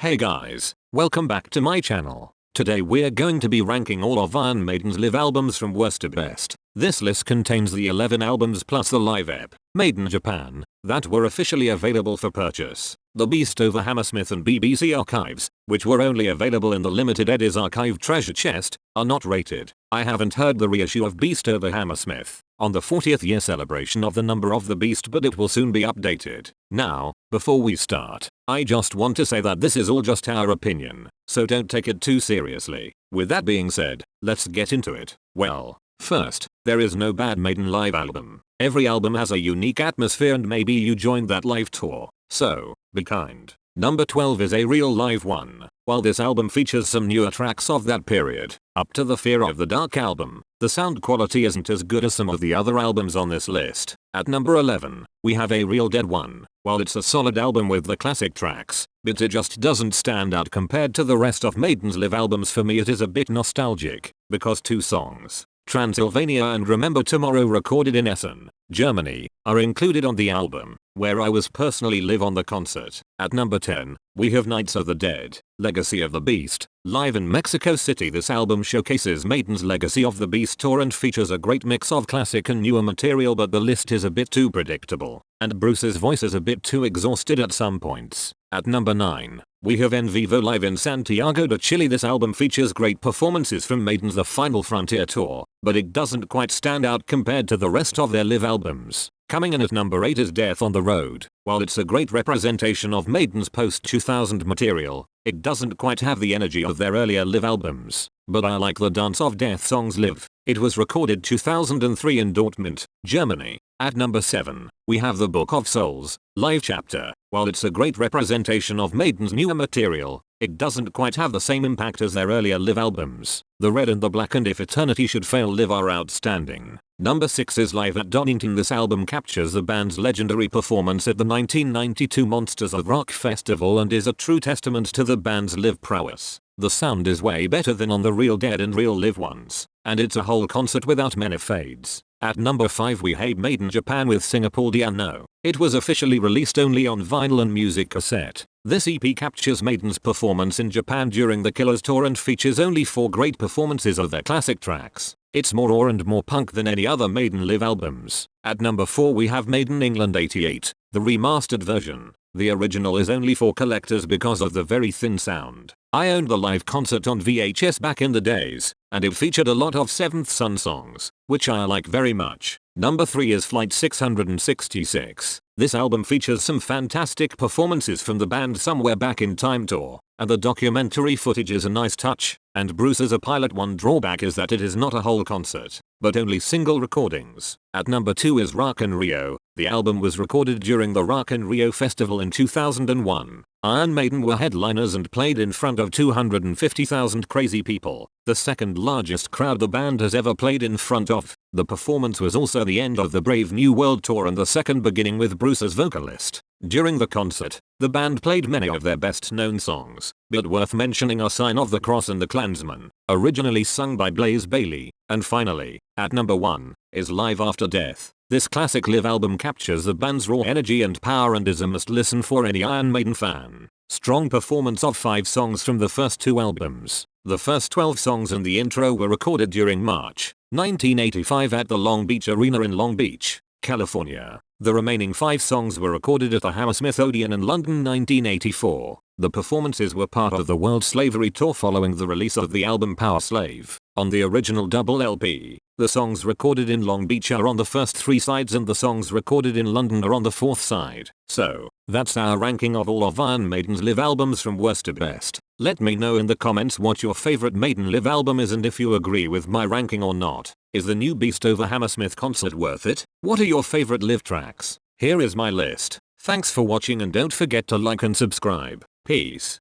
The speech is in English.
Hey guys, welcome back to my channel. Today we're going to be ranking all of Iron Maiden's live albums from worst to best. This list contains the 11 albums plus the live EP, Maiden Japan, that were officially available for purchase. The Beast over Hammersmith and BBC archives, which were only available in the limited Eddie's archive treasure chest, are not rated. I haven't heard the reissue of Beast over Hammersmith on the 40th year celebration of the number of the Beast, but it will soon be updated. Now, before we start, I just want to say that this is all just our opinion, so don't take it too seriously. With that being said, let's get into it. Well, first, there is no bad Maiden live album. Every album has a unique atmosphere and maybe you joined that live tour, so be kind. Number 12 is a real live one. While this album features some newer tracks of that period, up to the Fear of the Dark album, the sound quality isn't as good as some of the other albums on this list. At number 11, we have A Real Dead One. While it's a solid album with the classic tracks, but it just doesn't stand out compared to the rest of Maiden's live albums. For me it is a bit nostalgic, because two songs, Transylvania and Remember Tomorrow, recorded in Essen, Germany, are included on the album, where I was personally live on the concert. At number 10, we have Nights of the Dead, Legacy of the Beast, live in Mexico City. This album showcases Maiden's Legacy of the Beast tour and features a great mix of classic and newer material, but the list is a bit too predictable, and Bruce's voice is a bit too exhausted at some points. At number 9, we have En Vivo live in Santiago de Chile. This album features great performances from Maiden's The Final Frontier tour, but it doesn't quite stand out compared to the rest of their live albums. Coming in at number 8 is Death on the Road. While it's a great representation of Maiden's post-2000 material, it doesn't quite have the energy of their earlier live albums, but I like the Dance of Death songs live. It was recorded 2003 in Dortmund, Germany. At number 7, we have The Book of Souls, live chapter. While it's a great representation of Maiden's newer material, it doesn't quite have the same impact as their earlier live albums. The Red and the Black and If Eternity Should Fail live are outstanding. Number 6 is Live at Donington. This album captures the band's legendary performance at the 1992 Monsters of Rock Festival and is a true testament to the band's live prowess. The sound is way better than on the Real Dead and Real Live ones, and it's a whole concert without many fades. At number 5 we have Maiden Japan with singer Paul Di'Anno. It was officially released only on vinyl and music cassette. This EP captures Maiden's performance in Japan during the Killers tour and features only 4 great performances of their classic tracks. It's more raw and more punk than any other Maiden live albums. At number 4 we have Maiden England '88, the remastered version. The original is only for collectors because of the very thin sound. I owned the live concert on VHS back in the days, and it featured a lot of Seventh Son songs, which I like very much. Number 3 is Flight 666. This album features some fantastic performances from the band Somewhere Back in Time tour, and the documentary footage is a nice touch, and Bruce as a pilot. One drawback is that it is not a whole concert, but only single recordings. At number 2 is Rock in Rio. The album was recorded during the Rock in Rio festival in 2001. Iron Maiden were headliners and played in front of 250,000 crazy people, the second largest crowd the band has ever played in front of. The performance was also the end of the Brave New World tour and the second beginning with Bruce as vocalist. During the concert, the band played many of their best known songs, but worth mentioning are Sign of the Cross and The Klansman, originally sung by Blaze Bayley. And finally, at number 1, is Live After Death. This classic live album captures the band's raw energy and power and is a must listen for any Iron Maiden fan. Strong performance of 5 songs from the first 2 albums. The first 12 songs and the intro were recorded during March 1985 at the Long Beach Arena in Long Beach, California. The remaining 5 songs were recorded at the Hammersmith Odeon in London 1984. The performances were part of the World Slavery Tour following the release of the album Power Slave. On the original double LP, the songs recorded in Long Beach are on the first 3 sides and the songs recorded in London are on the 4th side. So, that's our ranking of all of Iron Maiden's live albums from worst to best. Let me know in the comments what your favorite Maiden live album is and if you agree with my ranking or not. Is the new Beast over Hammersmith concert worth it? What are your favorite live tracks? Here is my list. Thanks for watching and don't forget to like and subscribe. Peace.